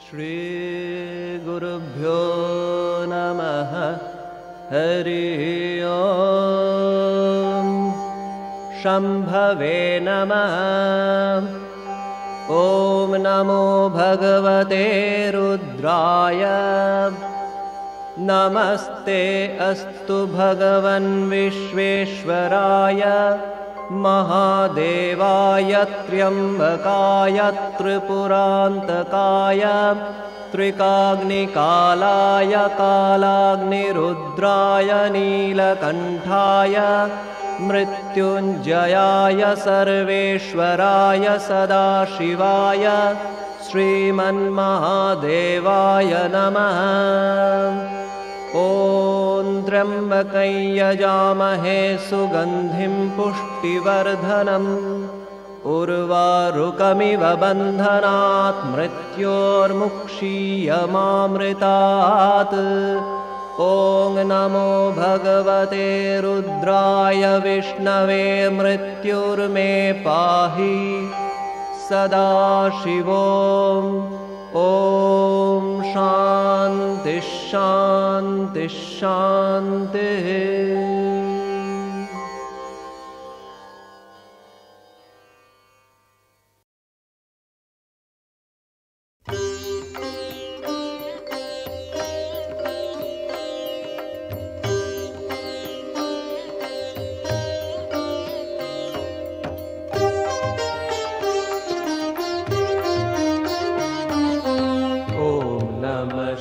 श्रीगुरुभ्यो नमः। हरि ओम्। शम्भवे नमः। ॐ नमो भगवते रुद्राय। नमस्ते अस्तु भगवन् विश्वेश्वराय महादेवाय त्र्यम्बकाय त्रिपुरान्तकाय त्रिकाग्निकालाय कालाग्निरुद्राय नीलकण्ठाय मृत्युञ्जयाय सर्वेश्वराय सदाशिवाय श्रीमन्महादेवाय नमः। ॐ त्र्यम्बकं यजामहे सुगन्धिं पुष्टिवर्धनम् उर्वारुकमिव बन्धनात् मृत्योर्मुक्षीयमामृतात्। ॐ नमो भगवते रुद्राय विष्णवे मृत्युर्मे पाहि सदाशिवोम्। ॐ शान्ति शान्ति शान्तिः।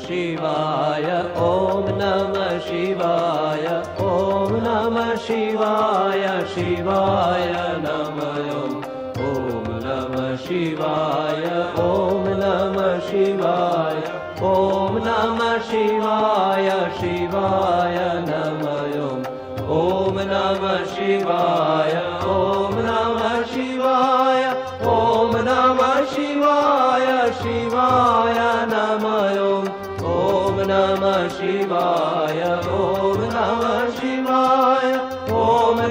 शिवाय ॐ नमः शिवाय ॐ नमः शिवाय शिवाय नमः। ॐ नमः शिवाय ॐ नमः शिवाय ॐ नमः शिवाय शिवाय नमः। ॐ नमः शिवाय ॐ नमः शिवाय ॐ नमः शिवाय शिवाय नमः। ॐ नमः शिवाय ॐ नमः शिवाय ॐ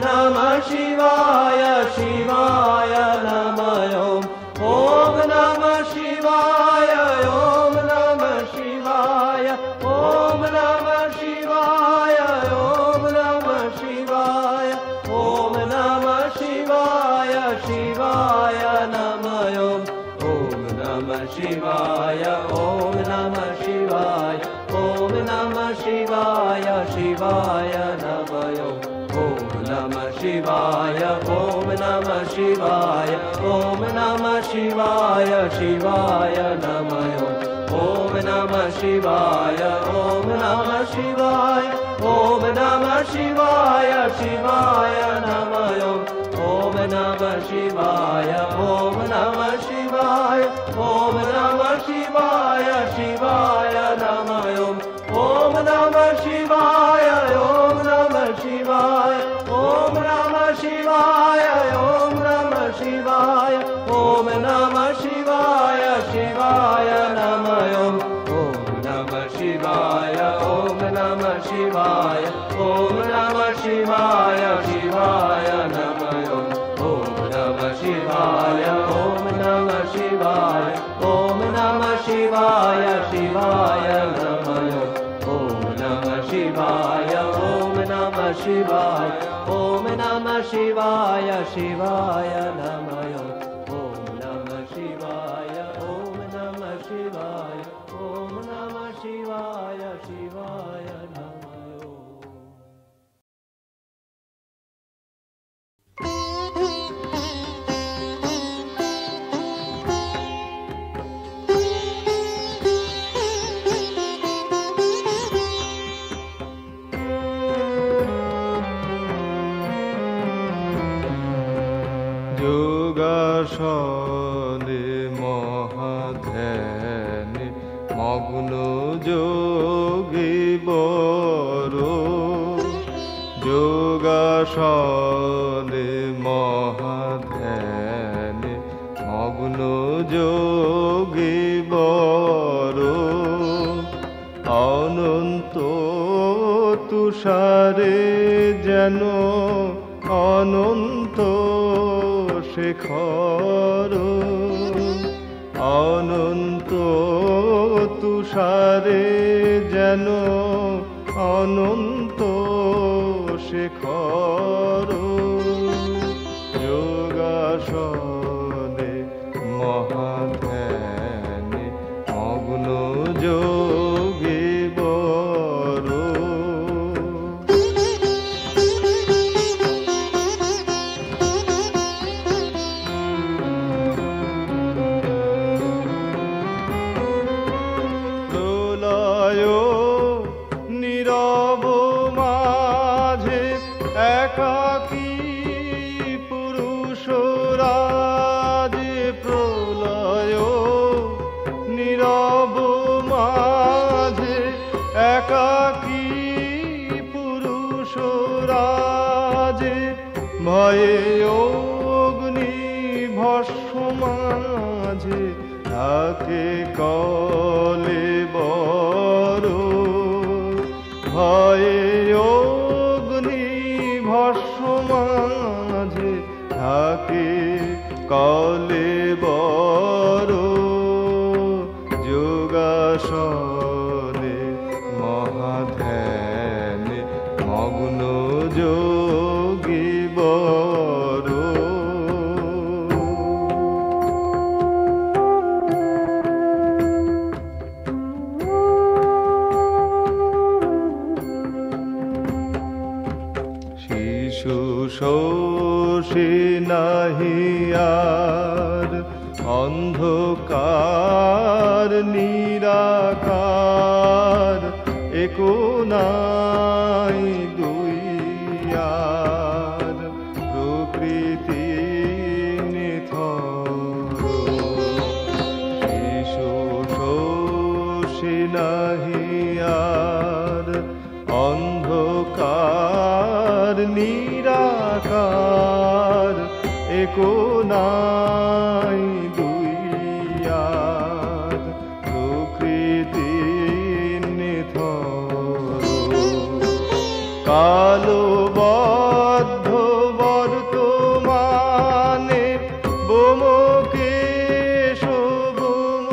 नमः शिवाय शिवाय नमः। ॐ नमः शिवाय ॐ नमः शिवाय ॐ नमः शिवाय ॐ नमः शिवाय ॐ नमः शिवाय शिवाय नमः। ॐ नमः शिवाय ॐ नमः शिवाय ॐ नमः शिवाय शिवाय नमः। ॐ नमः शिवाय ॐ नमः शिवाय ॐ नमः शिवाय शिवाय नमः। ॐ नमः शिवाय ॐ नमः शिवाय ॐ नमः शिवाय शिवाय नमः। ॐ नमः शिवाय ॐ नमः शिवाय ॐ नमः शिवाय शिवाय नमः। ॐ नमः शिवाय ॐ नमः शिवाय ॐ नमः शिवाय ॐ नमः शिवाय ॐ नमः शिवाय शिवाय नमः। ॐ नमः शिवाय ॐ नमः शिवाय ॐ नमः शिवाय शिवाय नमः। ॐ नमः शिवाय ॐ नमः शिवाय ॐ नमः शिवाय शिवाय नमः। ॐ नमः शिवाय ॐ नमः शिवाय ॐ नमः शिवाय शिवाय नमः। ॐ नमः शिवाय ॐ नमः शिवाय ॐ नमः शिवाय शिवाय नमः। যোগাসনে মহাধ্যানে মগ্ন যোগী বর। যোগাসনে মহাধ্যানে মগ্ন যোগী বর। অনন্ত তুষারে যেন অনন্ত শেখর অনন্ত তুষারে যেন অনন্ত শেখর যোগাসনে মহাধ্যানে মগ্ন যোগী বর প্রলয় নীরব মাঝে একাকী পুরুষ রাজে প্রলয় নীরব মাঝে একাকী পুরুষ রাজে ভয়ে অগ্নি ভস্ম মাঝে থাকে কলে বড় ভয়ে অগ্নি ভস্ম মাঝে থাকে কলে বড় যোগাসনে মহাধ্যানে মগ্ন যোগী বর শিশু শোষে নাহি আর অন্ধকার নিরাকার একো নাই দুই আর প্রকৃতি নিথর শিশু শোষে নাহি আর অন্ধকার নিরাকার একো নাই দুই আর প্রকৃতি নিথর কালবদ্ধ বর্তমানে বোমকে শোভম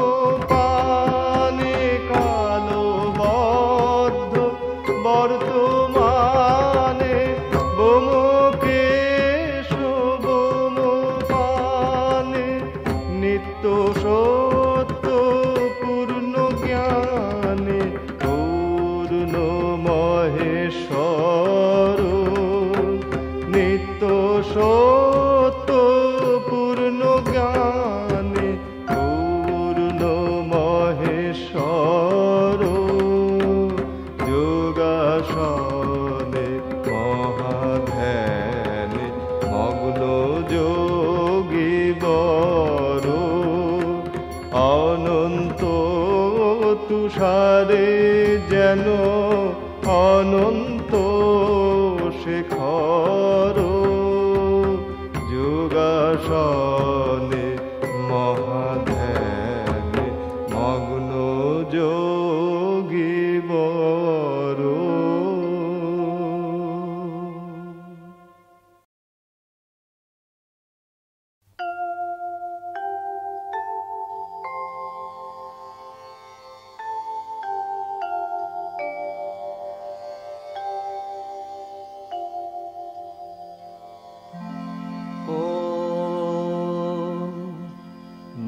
পানে কালবদ্ধ বর্তমানে বোমকে শোভম পানে নিত্য সত্য পূর্ণ জ্ঞানে পূর্ণ মহেশ্বর নিত্য সত্য পূর্ণ জ্ঞানে পূর্ণ মহেশ্বর যোগাসনে মহাধ্যানে মগ্ন যোগী বর অনন্ত তুষারে যেন অনন্ত শেখর যোগাসনে মহাধ্যানে মগ্ন যোগী বর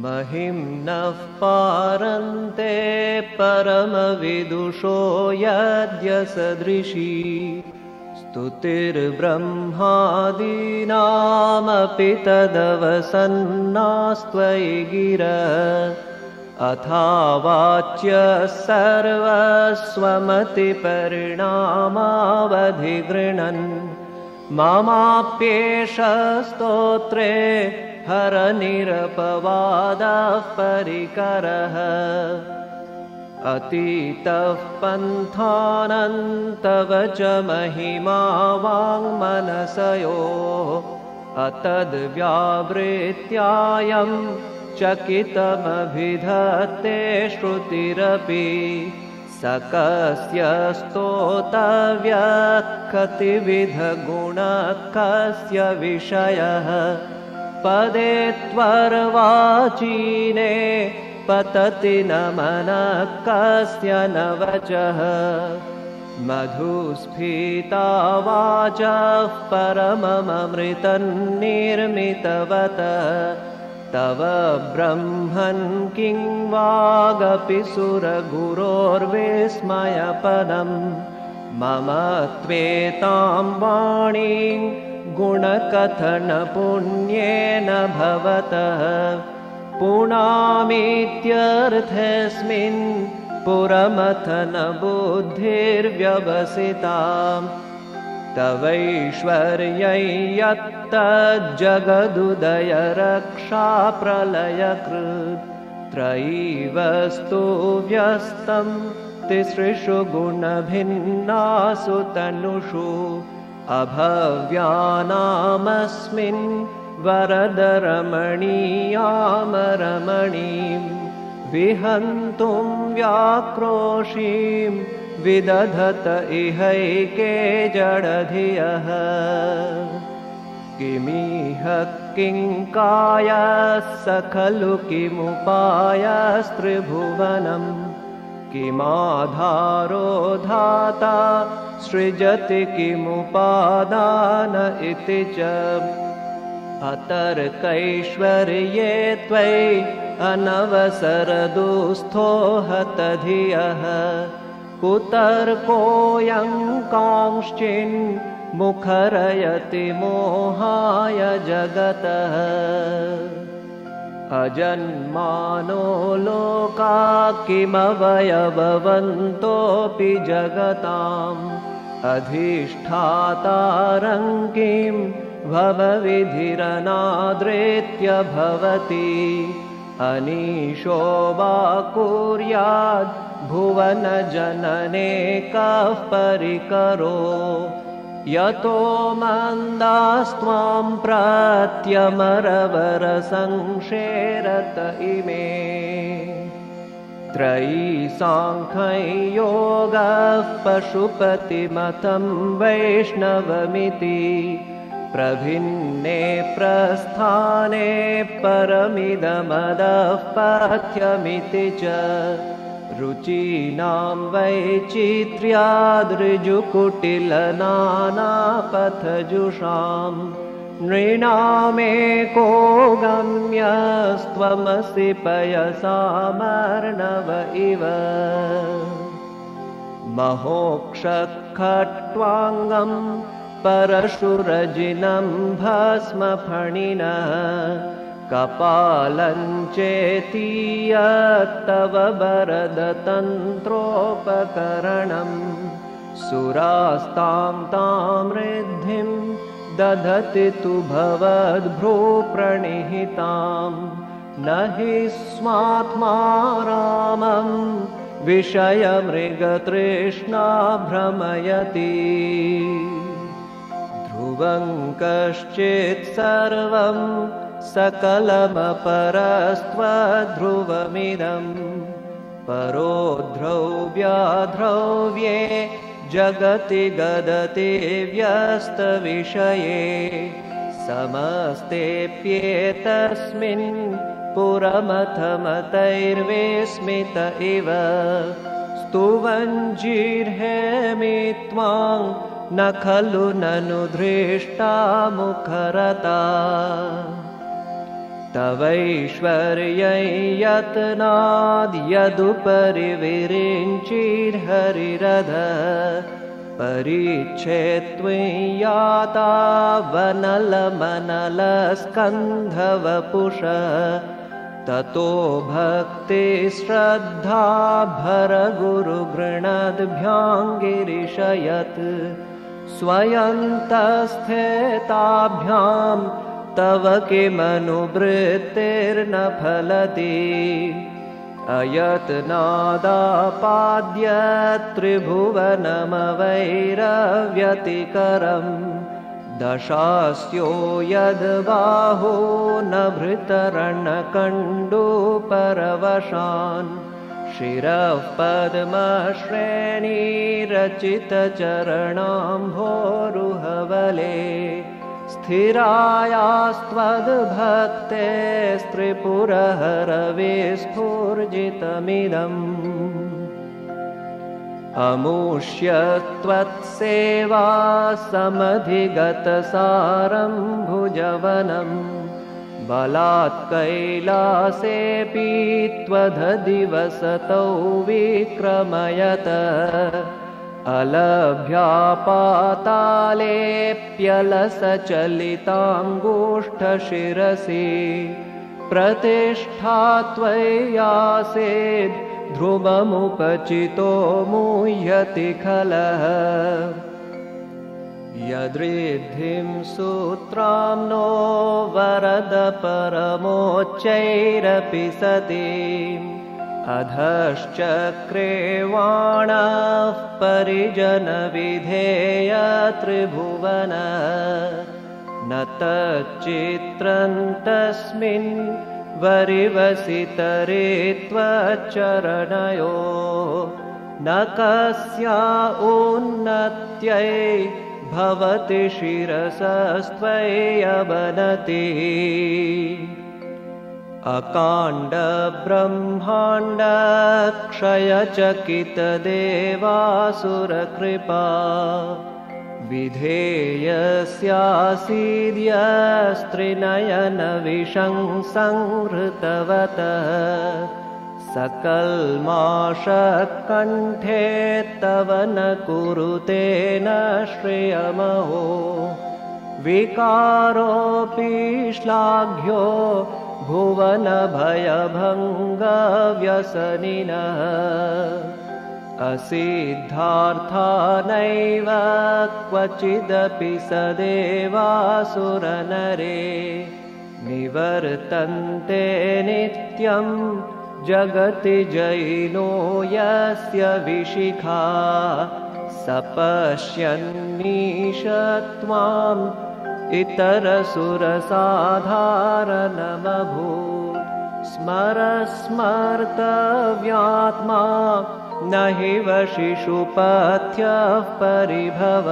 महिम्नः पारन्ते परमविदुषो यद्य सदृशी स्तुतिर्ब्रह्मादीनामपि तदवसन्नास्त्वयि गिरः अथावाच्य सर्वस्वमतिपरिणामावधिगृह्णन् ममाप्येष स्तोत्रे हरनिरपवादः परिकरः अतीतः पन्थानन्तव च महिमा वाङ्मनसयोः अतद्व्यावृत्यायं चकितमभिधत्ते श्रुतिरपि सकस्य स्तोतव्यः कतिविधगुणः कस्य विषयः पदे त्वर्वाचीने पतति न मनः कस्य न वचः मधुस्फीता वाचः परममृतं निर्मितवतः तव ब्रह्मन् किं वागपि सुरगुरोर्विस्मयपदम् मम त्वेतां वाणीं गुणकथनपुण्येन भवतः पुनामीत्यर्थेऽस्मिन् पुरमथनबुद्धिर्व्यवसिताम् तवैश्वर्यै यत्तज्जगदुदयरक्षाप्रलयकृत् त्रयीवस्तु व्यस्तं तिसृषु गुणभिन्नासु तनुषु अभव्यानामस्मिन् वरदरमणीयामरमणीं विहन्तुं व्याक्रोशीं विदधत इहैके जडधियः किमिह किङ्कायः स खलु किमुपायस्त्रिभुवनं किमाधारो धाता सृजति किमुपादान इति च अतर्कैश्वर्ये त्वयि अनवसरदुस्थो हतधियः कुतर्कोऽयं कांश्चिन् मुखरयति मोहाय जगतः अजन्मानो लोका किमवयववन्तोऽपि जगताम् अधिष्ठातारं किं भवविधिरनादृत्य भवति अनीशो वा कुर्याद् भुवनजनने कः परिकरो यतो मन्दास्त्वां प्रत्यमरवरसंशेरत इमे त्रयी साङ्ख्यै योगः पशुपतिमतं वैष्णवमिति प्रभिन्ने प्रस्थाने परमिदमदः पथ्यमिति च रुचीनां वैचित्र्यादृजुकुटिलनानापथजुषां नृणामेको गम्यस्त्वमसि पयसामर्णव इव महोक्षखट्वाङ्गं परशुरजिनं भस्मफणिनः कपालञ्चेतीयत्तव वरदतन्त्रोपकरणं सुरास्तां तां रिद्धिं दधति तु भवद्भ्रूप्रणिहितां न हि स्वात्मा रामं विषयमृगतृष्णा भ्रमयति ध्रुवं कश्चित् सर्वं सकलमपरस्त्वध्रुवमिदं परो ध्रुव्याध्रुव्ये जगति गदति व्यस्तविषये समस्तेऽप्येतस्मिन् पुरमथमतैर्विस्मित इव स्तुवञ्जीर्हेमि त्वां न खलु ननु धृष्टा मुखरता तवैश्वर्यै यत्नाद्यदुपरि विरिञ्चिर्हरिरध परिच्छेत्त्वयाता वनलमनलस्कन्धवपुष ततो भक्तिश्रद्धा भरगुरुगृणद्भ्याङ्गिरिशयत् स्वयन्तस्थिताभ्यां तव किमनुवृत्तिर्न फलति अयत्नादापाद्य त्रिभुवनमवैरव्यतिकरं दशास्यो यद्बाहो न भृतरणकण्डूपरवशान् शिरः पद्मश्रेणीरचितचरणाम्भोरुहवले स्थिरायास्त्वद्भक्तेस्त्रिपुरहरविस्फुर्जितमिदम् अमुष्य त्वत्सेवा समधिगतसारं भुजवनम् बलात् कैलासेऽपि त्वदधिवसतौ विक्रमयत अलभ्यापातालेऽप्यलसचलिताङ्गुष्ठशिरसि प्रतिष्ठा त्वय्यासेद् ध्रुवमुपचितो मुह्यति खलः यदृद्धिं सूत्रां नो वरद परमोच्चैरपि सतीम् अधश्चक्रेवाणः परिजनविधेय त्रिभुवन न तच्चित्रं तस्मिन् वरिवसितरे त्वच्चरणयो न कस्या उन्नत्यै भवति शिरसस्त्वय्यवनति अकाण्ड ब्रह्माण्ड क्षयचकितदेवासुरकृपा विधेयस्यासीद्यस्त्रिनयनविशंसंहृतवतः सकल्माषकण्ठे तव न कुरुते न श्रियमहो विकारोऽपि श्लाघ्यो भुवनभयभङ्गव्यसनिनः असिद्धार्था नैव क्वचिदपि सदेवासुरनरे निवर्तन्ते नित्यं जगति जैनो यस्य विशिखा स पश्यन्नीश त्वाम् इतरसुरसाधारणमभूत् स्मर स्मर्तव्यात्मा न हि वशिषुपथ्यः परिभव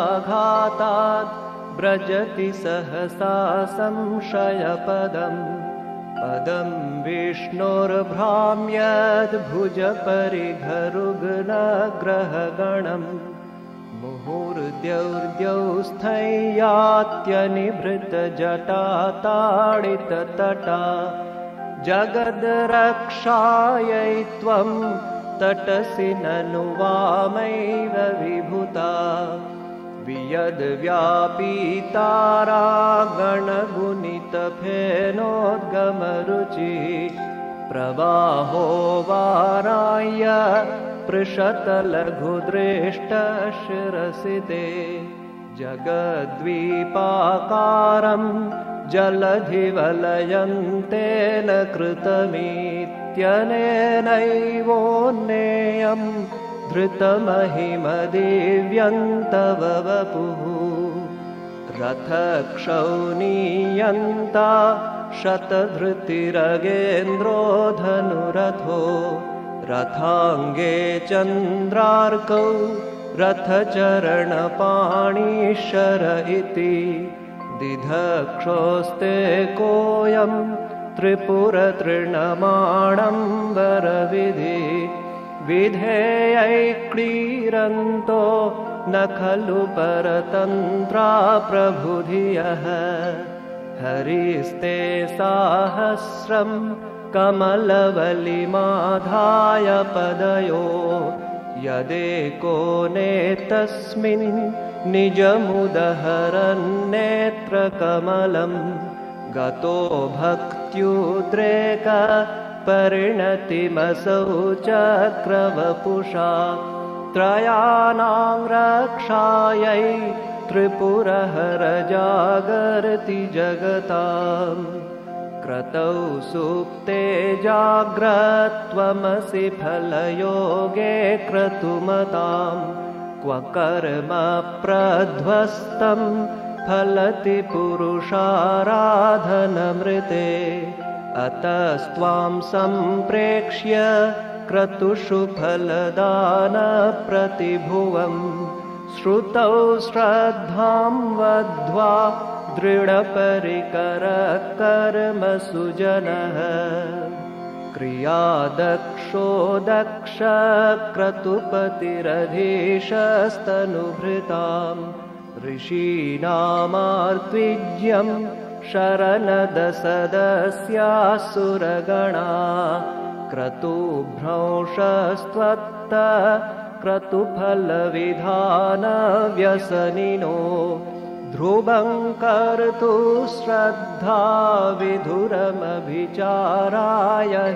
महीपादाघातात् व्रजति सहसा संशयपदम् पदं विष्णोर्भ्राम्यद्भुजपरिघरुग्नग्रहगणम् मुहुर्द्यौर्द्यौ स्थैयात्यनिभृतजटाताडिततटा जगद्रक्षायै त्वं तटसि ननु वामैव विभूता वियद्व्यापीतारा गणगुणितफेनोद्गमरुचि प्रवाहो वाराय पृषतलघुदृष्टशिरसि ते जगद्वीपाकारं जलधिवलयं तेन कृतमित्यनेनैवोन्नेयं धृतमहिमदिव्यं तव वपुः रथक्षौनीयन्ता शतधृतिरगेन्द्रो धनुरथो रथाङ्गे चन्द्रार्कौ रथचरणपाणिशर इति दिधक्षोस्ते कोऽयं त्रिपुरतृणमाणम्बरविधि विधेयैक्रीरन्तो न खलु परतन्त्रा प्रभुधियः हरिस्ते साहस्रं कमलवलिमाधाय पदयो यदेको नेतस्मिन् निजमुदहरन्नेत्रकमलं गतो भक्त्युद्रेक परिणतिमसौ चक्रवपुषा त्रयाणां रक्षायै त्रिपुरहर जागर्ति जगताम् क्रतौ सुप्ते जाग्रत्वमसि फलयोगे क्रतुमतां क्व कर्म प्रध्वस्तं फलति पुरुषाराधनमृते अतस्त्वां सम्प्रेक्ष्य क्रतुषु फलदानप्रतिभुवं श्रुतौ श्रद्धां वद्ध्वा दृढपरिकरः कर्मसुजनः क्रियादक्षो दक्ष क्रतुपतिरधीशस्तनुभृतां ऋषीणामार्त्विज्यं शरणदसदस्यासुरगणा क्रतुभ्रंशस्त्वत्त क्रतुफलविधानव्यसनिनो ध्रुवं कर्तु श्रद्धा विधुरमभिचाराय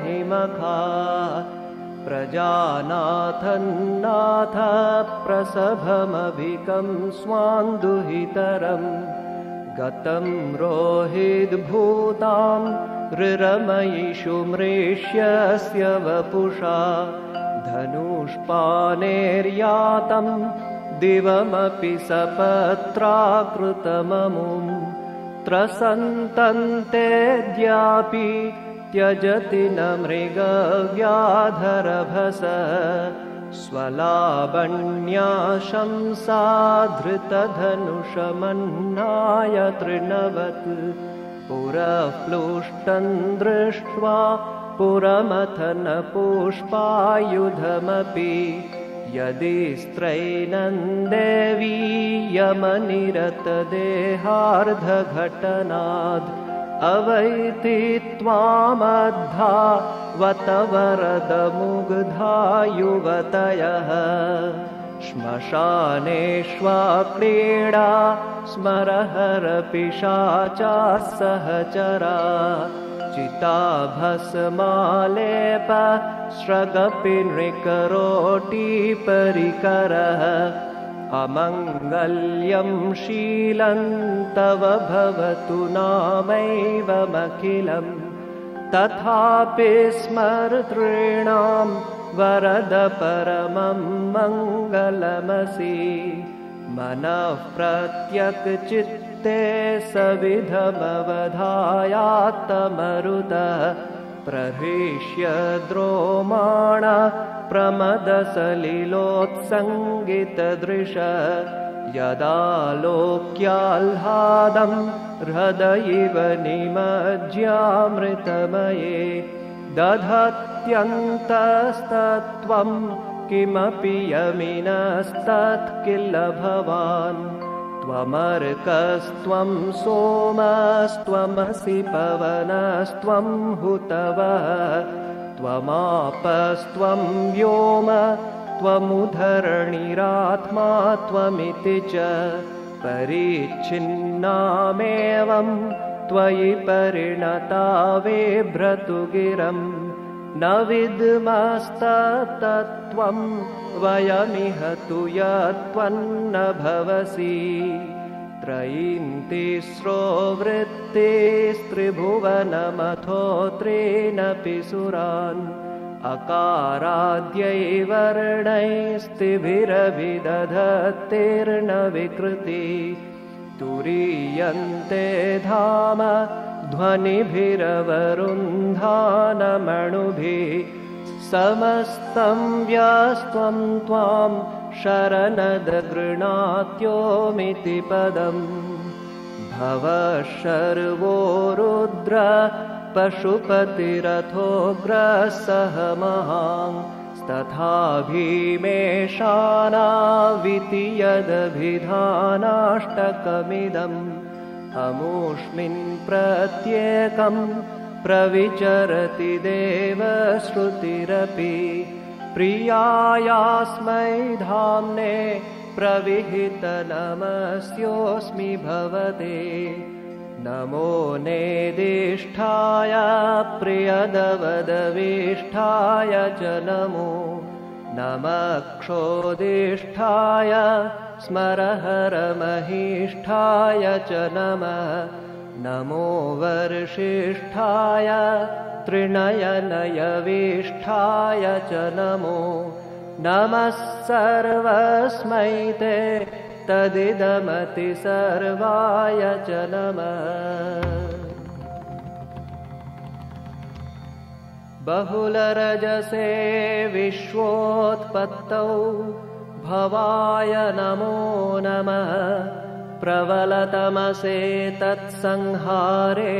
हिमखा प्रजानाथन्नाथ प्रसभमभिकं स्वान्दुहितरम् गतं रोहिद्भूतां ऋरमयिषु मृष्यस्य वपुषा धनुष्पाणेर्यातं दिवमपि सपत्राकृतममुं त्रसन्तन्तेऽद्यापि त्यजति न मृगव्याधरभस स्वलावण्या शंसाधृतधनुषमन्नाय तृणवत् पुरप्लुष्टं दृष्ट्वा पुरमथनपुष्पायुधमपि यदि स्त्रैणन्देवी यमनिरतदेहार्धघटनाद् अवैति त्वामद्धा वतवरदमुग्धा युवतयः श्मशानेष्वा क्रीडा स्मरहरपिशाचा सहचरा चिताभस्मालेप स्रगपि नृकरोटिपरिकरः अमङ्गल्यं शीलं तव भवतु नामैवमखिलं तथापि स्मर्तॄणां वरद परमं मङ्गलमसि मनः प्रत्यक्चित्ते सविधमवधायात्तमरुतः प्रहृष्य द्रोमाण प्रमदसलिलोत्सङ्गितदृश यदा लोक्याह्लादं हृदयिव निमज्यामृतमये दधत्यन्तस्तत्त्वं किमपि यमिनस्तत् किल भवान् त्वमर्कस्त्वं सोमस्त्वमसि पवनस्त्वं हुतवः त्वमापस्त्वं व्योम त्वमुधरणिरात्मा त्वमिति च परिच्छिन्नामेवं त्वयि परिणता बिभ्रतु गिरं न विद्मस्तत्त्वं वयमिह तु यत्त्वन्न भवसि त्रयीन्तिस्रो वृत्तिस्त्रिभुवनमथो त्रीनपि सुरान् अकाराद्यैवर्णैस्तिभिरभिदधत्तिर्न विकृति तुरीयन्ते धाम ध्वनिभिरवरुन्धानमणुभिः समस्तं व्यस्त्वं त्वां शरणदगृणात्योमिति पदम् भवः शर्वो रुद्र पशुपतिरथोग्रसः महांस्तथा भीमेशानाविति यदभिधानाष्टकमिदम् अमुष्मिन् प्रत्येकं प्रविचरति देवश्रुतिरपि प्रियायास्मै धाम्ने प्रविहितनमस्योऽस्मि भवते नमो नेदिष्ठाय प्रियदवदविष्ठाय च नमो नमः क्षोदिष्ठाय स्मरहरमहिष्ठाय च नमः नमो वर्षिष्ठाय त्रिनयनयविष्ठाय च नमो नमः सर्वस्मै ते तदिदमति सर्वाय च नमः बहुलरजसे विश्वोत्पत्तौ भवाय नमो नमः प्रबलतमसे तत्संहारे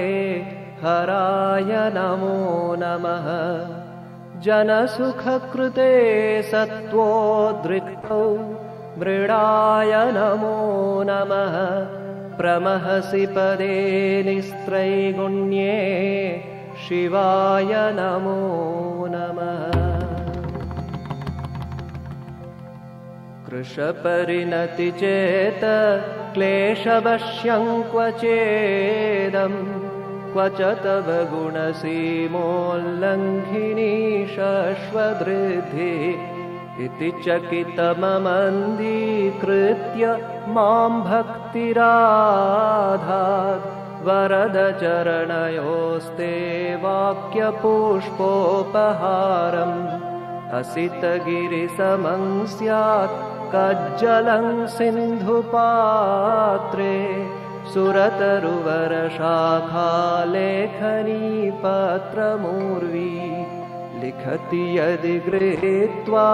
हराय नमो नमः जनसुखकृते सत्त्वोद्रिक्तौ मृडाय नमो नमः प्रमहसि पदे निस्त्रैगुण्ये शिवाय नमो नमः कृशपरिणतिचेत क्लेशवश्यं क्वचेदम् क्व च तव गुणसीमोल्लङ्घिनी शश्वदृद्धिः इति चकितममन्दीकृत्य मां भक्तिराधात् वरदचरणयोस्ते वाक्यपुष्पोपहारम् असितगिरिसमं स्यात् कज्जलं सिन्धुपात्रे सुरतरुवरशाखालेखनी पत्रमूर्वी लिखति यदि गृहीत्वा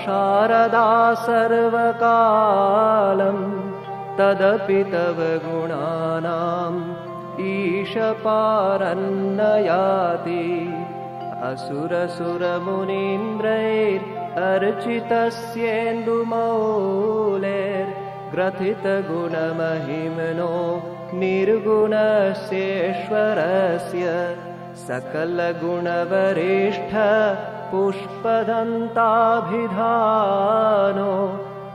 शारदा सर्वकालं तदपि तव गुणानाम् ईशपारन्न याति असुरसुरमुनीन्द्रैर्अर्चितस्येन्दुमौलेर्ग्रथितगुणमहिम्नो निर्गुणस्येश्वरस्य सकलगुणवरिष्ठ पुष्पदन्ताभिधानो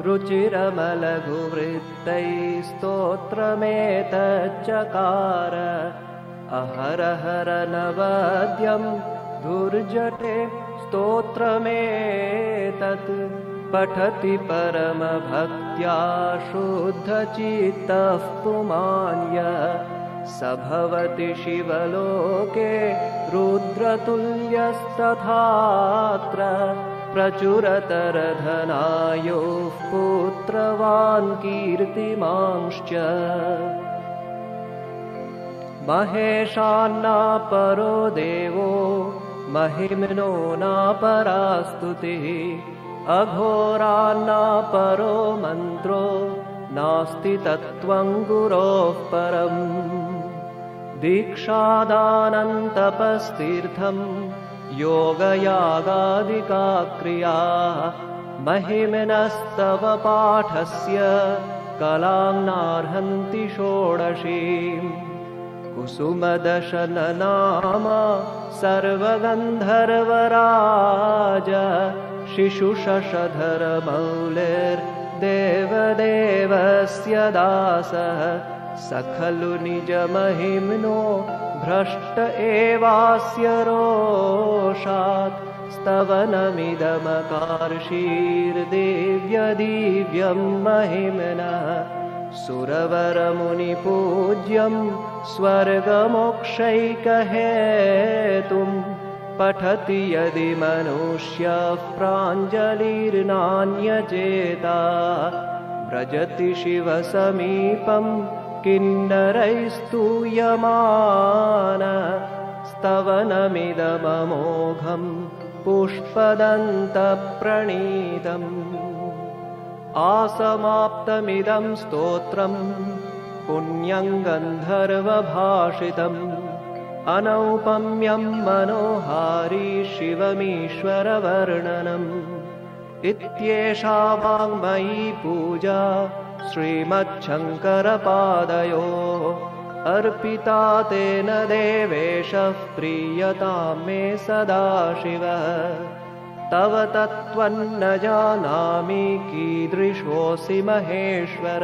रुचिरमलघुवृत्तैस्तोत्रमेतच्चकार अहरहर नवद्यं धुर्जटे स्तोत्रमेतत् पठति परमभक्त्या शुद्धचित्तः पुमान्य स भवति शिवलोके रुद्रतुल्यस्तथात्र प्रचुरतरधनायोः पुत्रवान् कीर्तिमांश्च महेशान्नापरो देवो महिम्नो नापरा स्तुतिः अघोरान्नापरो मन्त्रो नास्ति तत्त्वं गुरोः परम् दीक्षादानन्तपस्तीर्थं योगयागादिका क्रियाः महिम्नस्तव पाठस्य कलां नार्हन्ति षोडशीम् कुसुमदशननाम सर्वगन्धर्वराज शिशुशशधरमौलिर्देवदेवस्य दासः स खलु निजमहिम्नो भ्रष्ट एवास्य रोषात् स्तवनमिदमकार्षीर्दिव्यदिव्यं महिम्नः सुरवरमुनिपूज्यं स्वर्गमोक्षैकहेतुं पठति यदि मनुष्यः प्राञ्जलिर्नान्यचेता व्रजति शिवसमीपं किन्नरैस्तूयमान स्तवनमिदममोघं पुष्पदन्तप्रणीतम् आसमाप्तमिदं स्तोत्रं पुण्यं गन्धर्वभाषितम् अनौपम्यं मनोहारी शिवमीश्वरवर्णनम् इत्येषा वाङ्मयी पूजा श्रीमच्छङ्करपादयोः अर्पिता तेन देवेशः प्रीयतां मे सदाशिवः तव तत्त्वं न जानामि कीदृशोऽसि महेश्वर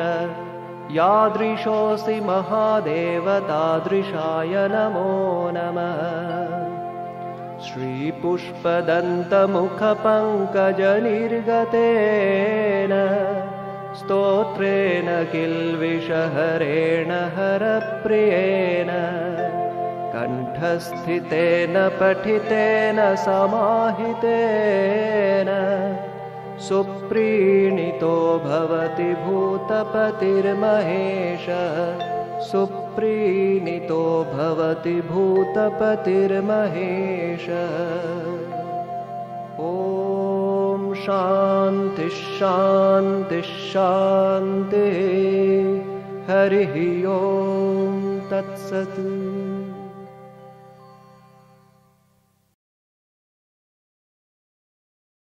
यादृशोऽसि महादेव तादृशाय नमो नमः श्रीपुष्पदन्तमुखपङ्कजनिर्गतेन स्तोत्रेण किल्विषहरेण हरप्रियेण कण्ठस्थितेन पठितेन समाहितेन सुप्रीणितो भवति भूतपतिर्महेश सुप्रीणितो भवति भूतपतिर्महेश। ॐ शान्तिः शान्तिः शान्तिः। हरिः ओं तत्सत्।